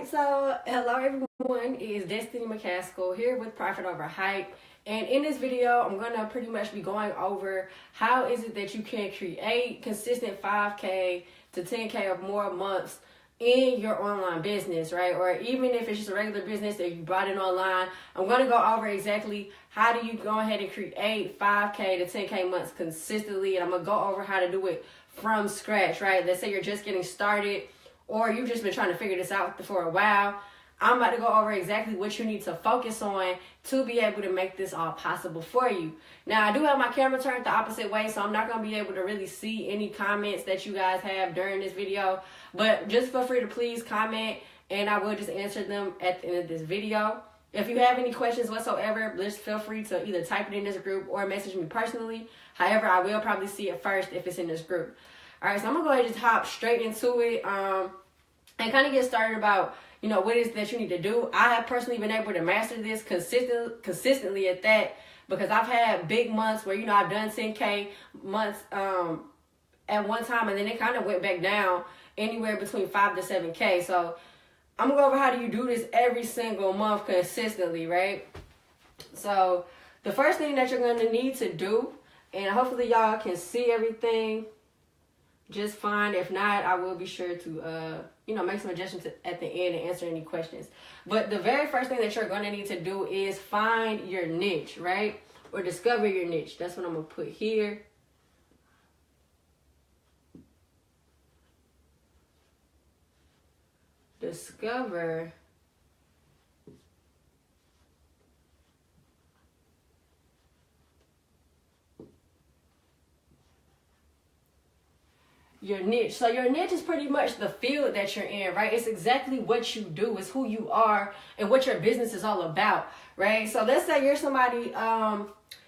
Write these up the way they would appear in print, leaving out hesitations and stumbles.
So hello everyone, it is Destiny McCaskill here with Profit Over Hype. And in this video, I'm going to pretty much be going over how is it that you can create consistent 5K to 10K or more months in your online business, right? Or even if it's just a regular business that you brought in online, I'm going to go over exactly how do you go ahead and create 5K to 10K months consistently. And I'm going to go over how to do it from scratch, right? Let's say you're just getting started or you've just been trying to figure this out for a while. I'm about to go over exactly what you need to focus on to be able to make this all possible for you. Now, I do have my camera turned the opposite way, so I'm not going to be able to really see any comments that you guys have during this video. But just feel free to please comment, and I will just answer them at the end of this video. If you have any questions whatsoever, just feel free to either type it in this group or message me personally. However, I will probably see it first if it's in this group. All right, so I'm going to go ahead and just hop straight into it and kind of get started about, what it is that you need to do. I have personally been able to master this consistently at that, because I've had big months where, I've done 10K months at one time, and then it kind of went back down anywhere between 5 to 7K. So I'm going to go over how do you do this every single month consistently, right? So the first thing that you're going to need to do, and hopefully y'all can see everything just fine. If not, I will be sure to, make some adjustments at the end and answer any questions. But the very first thing that you're going to need to do is find your niche, right? Or discover your niche. That's what I'm going to put here. Discover your niche. So your niche is pretty much the field that you're in, right? It's exactly what you do. It's who you are and what your business is all about, right? So let's say you're somebody,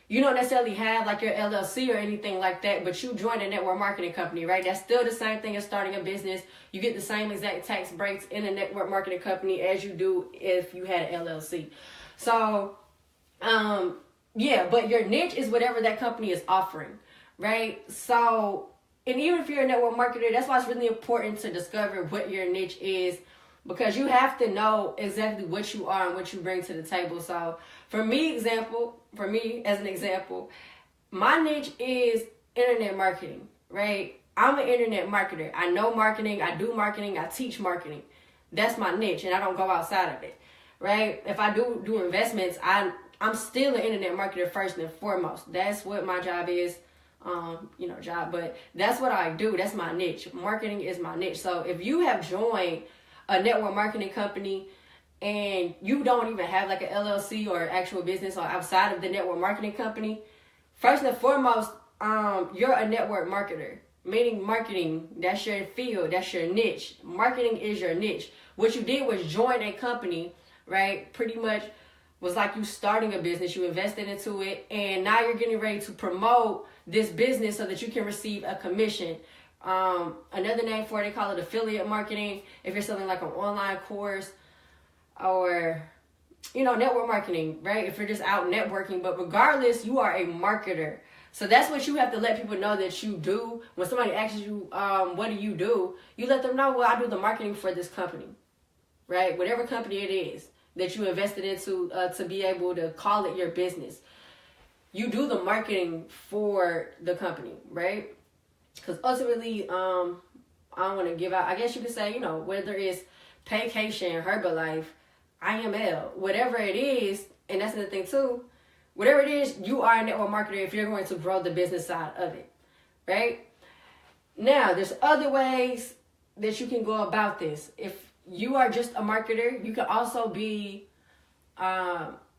you don't necessarily have like your LLC or anything like that, but you joined a network marketing company, right? That's still the same thing as starting a business. You get the same exact tax breaks in a network marketing company as you do if you had an LLC. So, but your niche is whatever that company is offering, right? So, and even if you're a network marketer, that's why it's really important to discover what your niche is, because you have to know exactly what you are and what you bring to the table. So for me as an example, my niche is internet marketing, right? I'm an internet marketer. I know marketing, I do marketing, I teach marketing. That's my niche, and I don't go outside of it, right? If I do investments, I'm still an internet marketer first and foremost. That's what my job is. But that's what I do. That's my niche. Marketing is my niche. So if you have joined a network marketing company and you don't even have like an LLC or actual business or outside of the network marketing company, first and foremost, you're a network marketer, meaning marketing, that's your field, that's your niche. Marketing is your niche. What you did was join a company, right? Pretty much was like you starting a business, you invested into it, and now you're getting ready to promote this business so that you can receive a commission. Another name for it, they call it affiliate marketing. If you're selling like an online course or, network marketing, right? If you're just out networking, but regardless, you are a marketer. So that's what you have to let people know that you do. When somebody asks you, what do? You let them know, well, I do the marketing for this company, right? Whatever company it is that you invested into to be able to call it your business. You do the marketing for the company, right? Because ultimately, I don't want to give out, I guess you could say, whether it's Paycation, Herbalife, IML, whatever it is, and that's the thing too, whatever it is, you are a network marketer if you're going to grow the business side of it, right? Now, there's other ways that you can go about this. If you are just a marketer, you can also be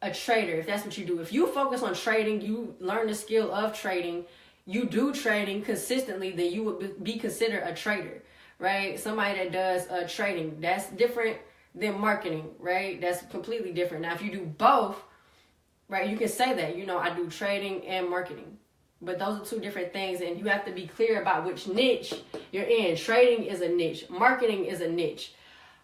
a trader, if that's what you do. If you focus on trading, you learn the skill of trading, you do trading consistently, then you would be considered a trader, right? Somebody that does trading, that's different than marketing, right? That's completely different. Now, if you do both, right, you can say that, I do trading and marketing. But those are two different things, and you have to be clear about which niche you're in. Trading is a niche. Marketing is a niche.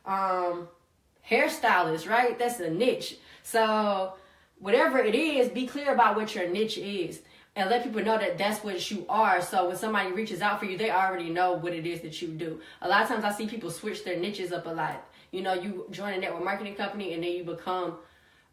Hairstylist, right? That's a niche. So whatever it is, be clear about what your niche is and let people know that that's what you are. So when somebody reaches out for you, they already know what it is that you do. A lot of times I see people switch their niches up a lot. you join a network marketing company and then you become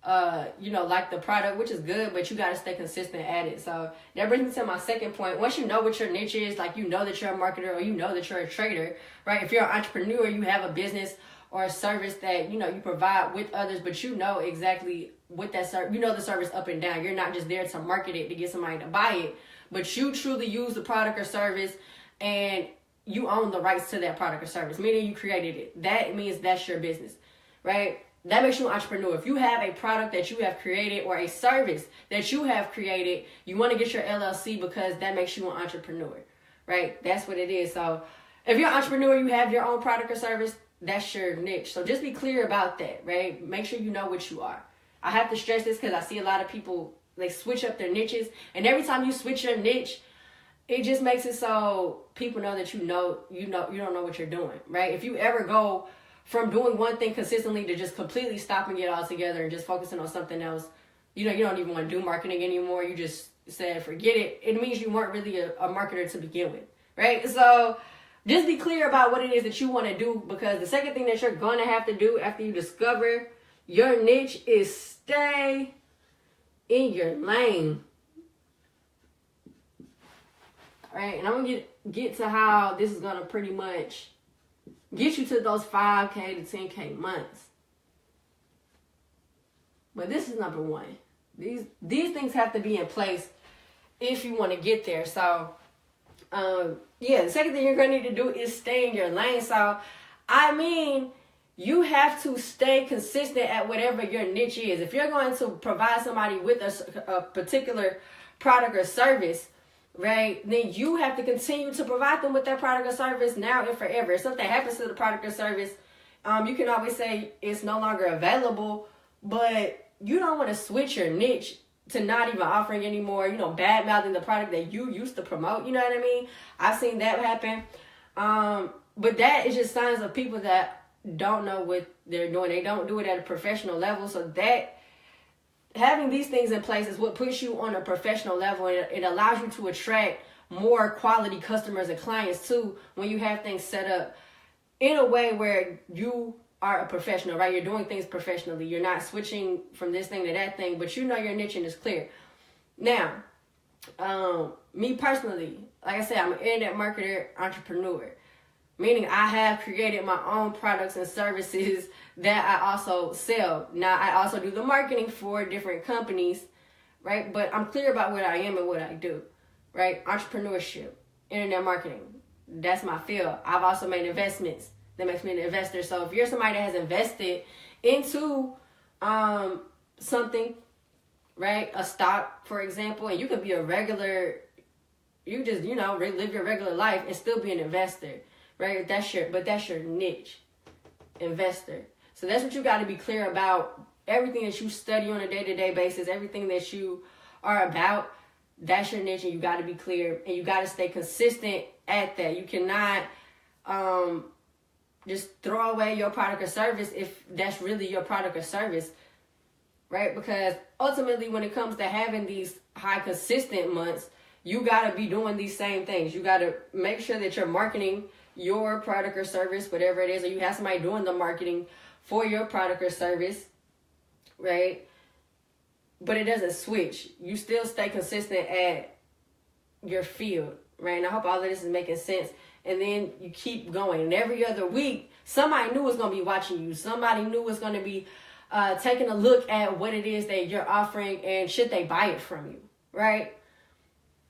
like the product, which is good, but you got to stay consistent at it. So that brings me to my second point. Once you know what your niche is, like you know that you're a marketer or you know that you're a trader, right? If you're an entrepreneur, you have a business or a service that, you provide with others, but you know exactly what that service, the service up and down. You're not just there to market it to get somebody to buy it, but you truly use the product or service and you own the rights to that product or service, meaning you created it. That means that's your business, right? That makes you an entrepreneur. If you have a product that you have created or a service that you have created, you want to get your LLC because that makes you an entrepreneur, right? That's what it is. So if you're an entrepreneur, you have your own product or service, that's your niche. So just be clear about that, right? Make sure you know what you are. I have to stress this because I see a lot of people, they switch up their niches. And every time you switch your niche, it just makes it so people know that you don't know what you're doing, right? If you ever go from doing one thing consistently to just completely stopping it all together and just focusing on something else, you don't even want to do marketing anymore. You just said, forget it. It means you weren't really a marketer to begin with, right? So just be clear about what it is that you want to do, because the second thing that you're going to have to do after you discover your niche is stay in your lane. All right, and I'm going to get to how this is going to pretty much get you to those 5K to 10K months. But this is number one. These things have to be in place if you want to get there. So, the second thing you're going to need to do is stay in your lane. So, you have to stay consistent at whatever your niche is. If you're going to provide somebody with a particular product or service, right, then you have to continue to provide them with that product or service now and forever. If something happens to the product or service, you can always say it's no longer available, but you don't want to switch your niche to not even offering anymore, bad mouthing the product that you used to promote. You know what I mean? I've seen that happen. But that is just signs of people that don't know what they're doing. They don't do it at a professional level. So that having these things in place is what puts you on a professional level, and it allows you to attract more quality customers and clients too when you have things set up in a way where you are a professional, right? You're doing things professionally. You're not switching from this thing to that thing, but you know your niche and it's clear. Now, me personally, like I said, I'm an internet marketer, entrepreneur, meaning I have created my own products and services that I also sell. Now, I also do the marketing for different companies, right? But I'm clear about what I am and what I do, right? Entrepreneurship, internet marketing, that's my field. I've also made investments. That makes me an investor. So if you're somebody that has invested into something, right? A stock, for example, and you could be a regular, you just, live your regular life and still be an investor, right? That's your niche, investor. So that's what you got to be clear about. Everything that you study on a day-to-day basis, everything that you are about, that's your niche, and you got to be clear, and you got to stay consistent at that. You cannot just throw away your product or service if that's really your product or service, right? Because ultimately, when it comes to having these high consistent months, you got to be doing these same things. You got to make sure that you're marketing your product or service, whatever it is, or you have somebody doing the marketing for your product or service, right? But it doesn't switch. You still stay consistent at your field, right? And I hope all of this is making sense. And then you keep going. And every other week, somebody new is going to be watching you. Somebody new is going to be taking a look at what it is that you're offering and should they buy it from you, right?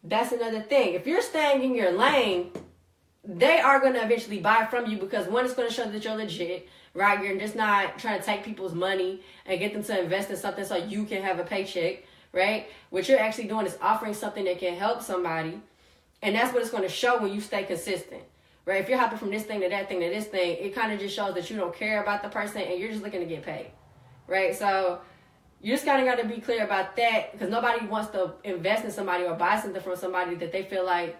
That's another thing. If you're staying in your lane, they are going to eventually buy from you, because one, it's going to show that you're legit, right? You're just not trying to take people's money and get them to invest in something so you can have a paycheck, right? What you're actually doing is offering something that can help somebody. And that's what it's going to show when you stay consistent, right? If you're hopping from this thing to that thing to this thing, it kind of just shows that you don't care about the person and you're just looking to get paid, right? So you just kind of got to be clear about that, because nobody wants to invest in somebody or buy something from somebody that they feel like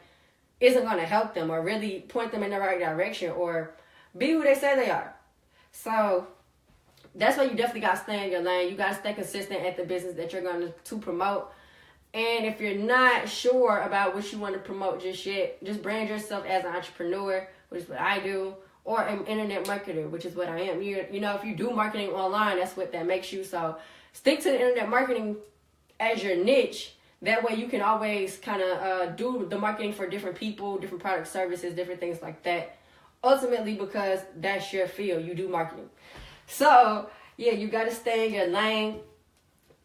isn't going to help them or really point them in the right direction or be who they say they are. So that's why you definitely got to stay in your lane. You got to stay consistent at the business that you're going to promote. And if you're not sure about what you want to promote just yet, just brand yourself as an entrepreneur, which is what I do, or an internet marketer, which is what I am. You know, if you do marketing online, that's what that makes you. So stick to the internet marketing as your niche. That way you can always kind of do the marketing for different people, different product services, different things like that. Ultimately, because that's your field, you do marketing. So yeah, you got to stay in your lane,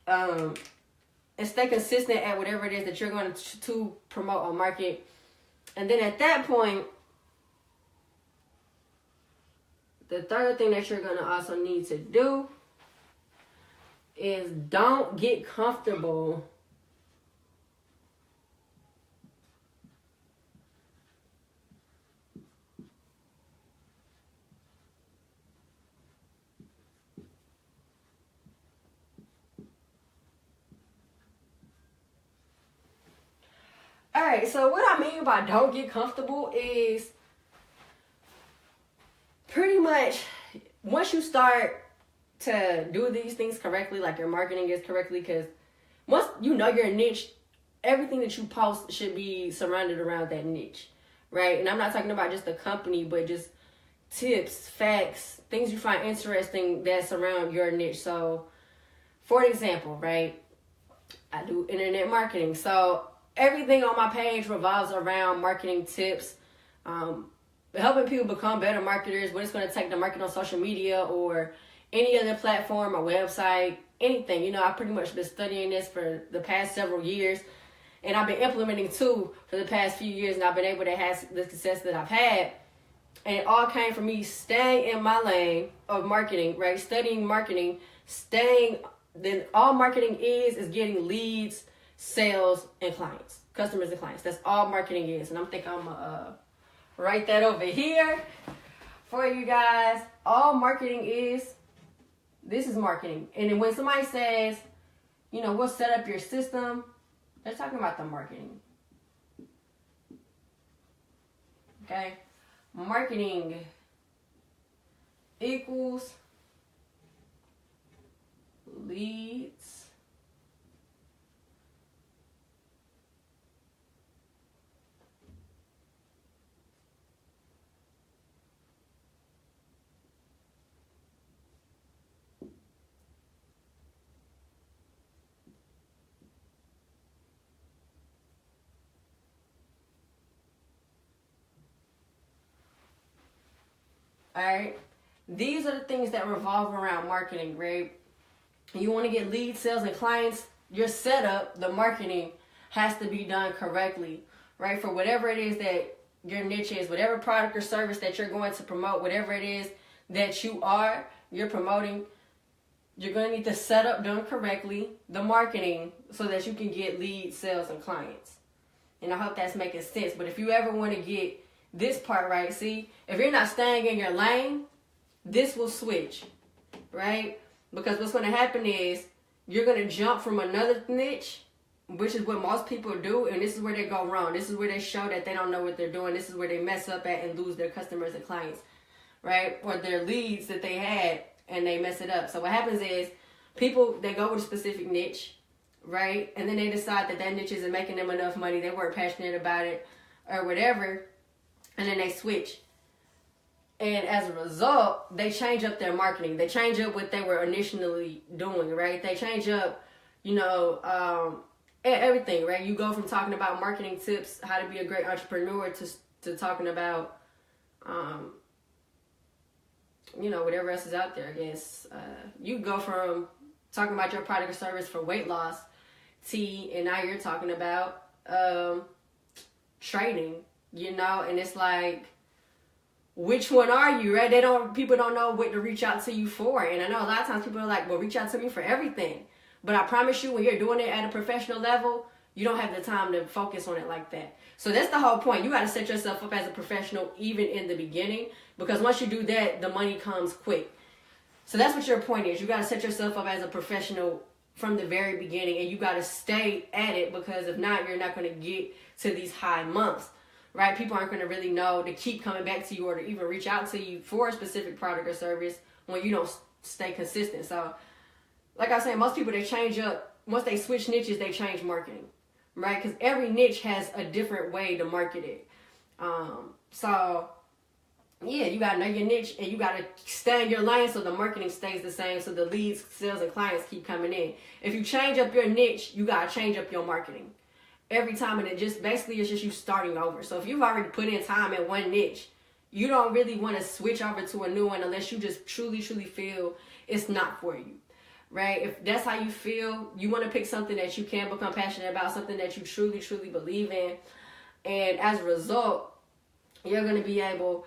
and stay consistent at whatever it is that you're going to promote or market. And then at that point, the third thing that you're going to also need to do is don't get comfortable All right, so what I mean by don't get comfortable is pretty much once you start to do these things correctly, like your marketing is correctly, because once you know your niche, everything that you post should be surrounded around that niche, right? And I'm not talking about just the company, but just tips, facts, things you find interesting that surround your niche. So, for example, right, I do internet marketing. So everything on my page revolves around marketing tips, helping people become better marketers, what it's going to take to market on social media or any other platform or website, anything. You know, I've pretty much been studying this for the past several years, and I've been implementing too for the past few years, and I've been able to have the success that I've had. And it all came from me staying in my lane of marketing, right? Studying marketing, then all marketing is getting leads, sales, and clients, customers and clients. That's all marketing is. And I'm thinking I'm gonna write that over here for you guys. All marketing is, this is marketing. And then when somebody says, you know, we'll set up your system, they're talking about the marketing. Okay? Marketing equals leads, all right? These are the things that revolve around marketing, right? You want to get leads, sales, and clients. Your setup, the marketing, has to be done correctly, right? For whatever it is that your niche is, whatever product or service that you're going to promote, whatever it is that you're promoting, you're going to need the setup done correctly, the marketing, so that you can get leads, sales, and clients. And I hope that's making sense. But if you ever want to get this part right, see, if you're not staying in your lane, this will switch, right? Because what's going to happen is you're going to jump from another niche, which is what most people do, and this is where they go wrong. This is where they show that they don't know what they're doing. This is where they mess up at and lose their customers and clients, right? Or their leads that they had and they mess it up. So what happens is people, they go with a specific niche, right? And then they decide that niche isn't making them enough money. They weren't passionate about it or whatever, and then they switch. And as a result, they change up their marketing. They change up what they were initially doing, right? They change up, you know, everything, right? You go from talking about marketing tips, how to be a great entrepreneur, to talking about, you know, whatever else is out there, I guess. You go from talking about your product or service for weight loss, and now you're talking about trading, you know, and it's like, which one are you, right? People don't know what to reach out to you for. And I know a lot of times people are like, well, reach out to me for everything. But I promise you, when you're doing it at a professional level, you don't have the time to focus on it like that. So that's the whole point. You got to set yourself up as a professional even in the beginning, because once you do that, the money comes quick. So that's what your point is. You got to set yourself up as a professional from the very beginning, and you got to stay at it, because if not, you're not going to get to these high months. Right? People aren't going to really know to keep coming back to you or to even reach out to you for a specific product or service when you don't stay consistent. So, like I was saying, most people, they change up. Once they switch niches, they change marketing, right? Because every niche has a different way to market it. So, yeah, you gotta know your niche and you gotta stay in your lane so the marketing stays the same, so the leads, sales, and clients keep coming in. If you change up your niche, you gotta change up your marketing every time, and it just basically it's just you starting over. So if you've already put in time in one niche, you don't really want to switch over to a new one unless you just truly feel it's not for you, right? If that's how you feel, you want to pick something that you can become passionate about, something that you truly believe in, and as a result, you're going to be able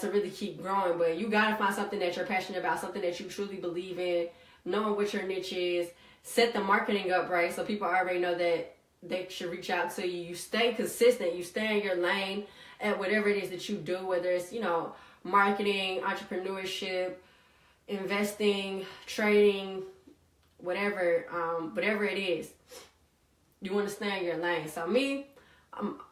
to really keep growing. But you got to find something that you're passionate about, something that you truly believe in, knowing what your niche is, set the marketing up right so people already know that they should reach out to you. You stay consistent, you stay in your lane at whatever it is that you do, whether it's, marketing, entrepreneurship, investing, trading, whatever it is. You want to stay in your lane. So me,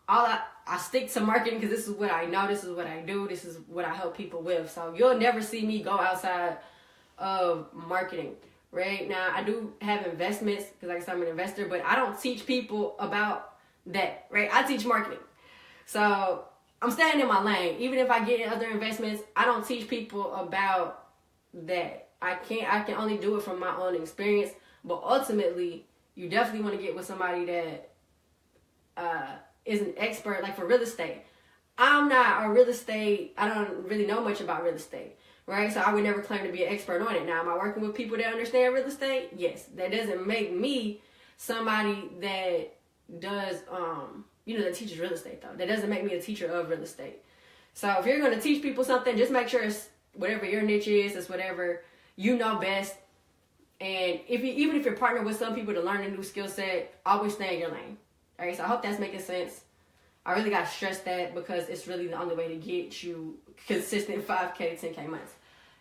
I stick to marketing because this is what I know, this is what I do, this is what I help people with. So you'll never see me go outside of marketing. Right now, I do have investments because, like I said, I'm an investor, but I don't teach people about that. Right, I teach marketing, so I'm staying in my lane. Even if I get in other investments, I don't teach people about that. I can only do it from my own experience. But ultimately, you definitely want to get with somebody that is an expert, like for real estate. I'm not a real estate. I don't really know much about real estate. Right, so I would never claim to be an expert on it. Now, am I working with people that understand real estate? Yes. That doesn't make me somebody that does, that teaches real estate, though. That doesn't make me a teacher of real estate. So if you're going to teach people something, just make sure it's whatever your niche is, it's whatever you know best. And even if you're partnered with some people to learn a new skill set, always stay in your lane. All right, so I hope that's making sense. I really got to stress that because it's really the only way to get you consistent 5K to 10K months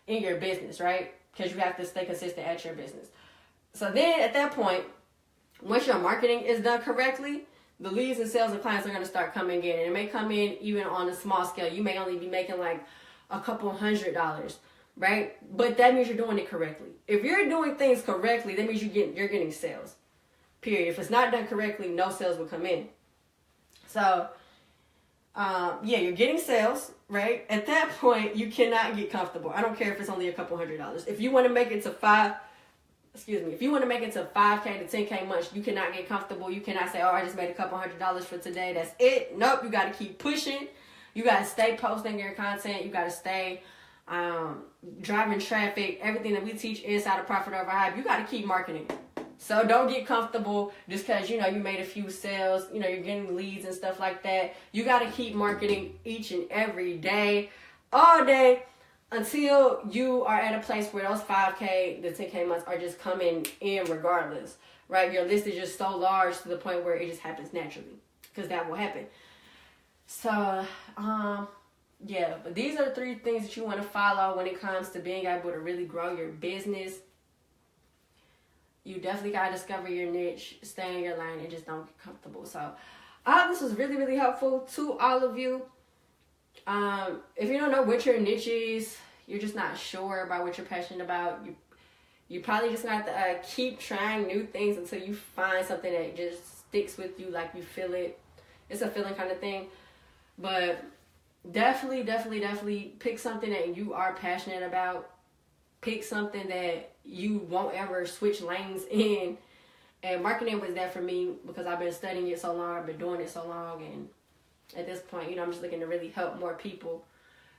in your business, right? Because you have to stay consistent at your business. So then at that point, once your marketing is done correctly, the leads and sales and clients are going to start coming in. And it may come in even on a small scale. You may only be making like a couple $100, right? But that means you're doing it correctly. If you're doing things correctly, that means you're getting sales, period. If it's not done correctly, no sales will come in. So, you're getting sales, right? At that point, you cannot get comfortable. I don't care if it's only a couple $100. If you want to make it to 5K to 10K months, you cannot get comfortable. You cannot say, I just made a couple $100 for today. That's it. Nope. You got to keep pushing. You got to stay posting your content. You got to stay driving traffic. Everything that we teach inside of Profit Over Hype, you got to keep marketing. So don't get comfortable just because, you made a few sales, you're getting leads and stuff like that. You got to keep marketing each and every day, all day, until you are at a place where those 5K, the 10K months are just coming in regardless, right? Your list is just so large to the point where it just happens naturally, because that will happen. So, but these are the 3 things that you want to follow when it comes to being able to really grow your business. You definitely got to discover your niche, stay in your lane, and just don't get comfortable. So I hope this was really helpful to all of you. If you don't know what your niche is, you're just not sure about what you're passionate about, you probably just have to keep trying new things until you find something that just sticks with you, like you feel it. It's a feeling kind of thing. But definitely pick something that you are passionate about. Pick something that you won't ever switch lanes in. And marketing was that for me because I've been studying it so long, I've been doing it so long, and at this point, I'm just looking to really help more people.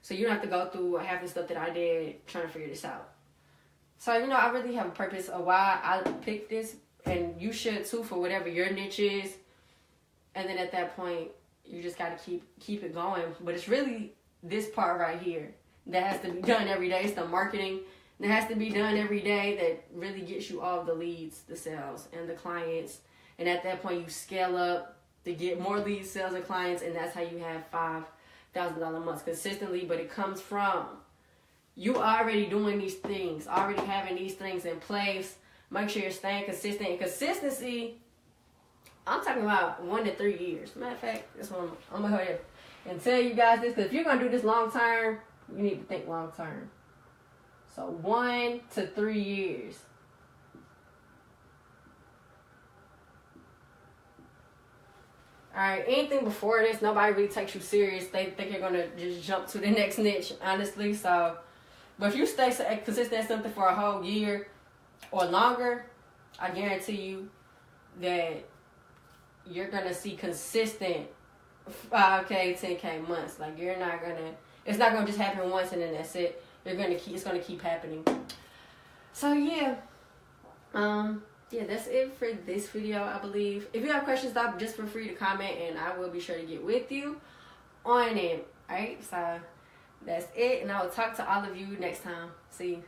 So you don't have to go through half the stuff that I did trying to figure this out. So, I really have a purpose of why I picked this, and you should too for whatever your niche is. And then at that point, you just got to keep it going. But it's really this part right here that has to be done every day. It's the marketing that has to be done every day that really gets you all the leads, the sales, and the clients. And at that point, you scale up to get more leads, sales, and clients, and that's how you have $5,000 months consistently. But it comes from you already doing these things, already having these things in place. Make sure you're staying consistent. And consistency, I'm talking about 1 to 3 years. Matter of fact, that's what I'm going to go ahead and tell you guys this, because if you're going to do this long term, you need to think long term. So 1 to 3 years. Alright, anything before this, nobody really takes you serious. They think you're gonna just jump to the next niche, honestly. So, but if you stay consistent at something for a whole year or longer, I guarantee you that you're gonna see consistent 5K, 10K months. Like you're not gonna, it's not gonna just happen once and then that's it. It's gonna keep happening. So yeah. Yeah, that's it for this video, I believe. If you have questions, just feel free to comment and I will be sure to get with you on it. Alright, so that's it. And I will talk to all of you next time. See you.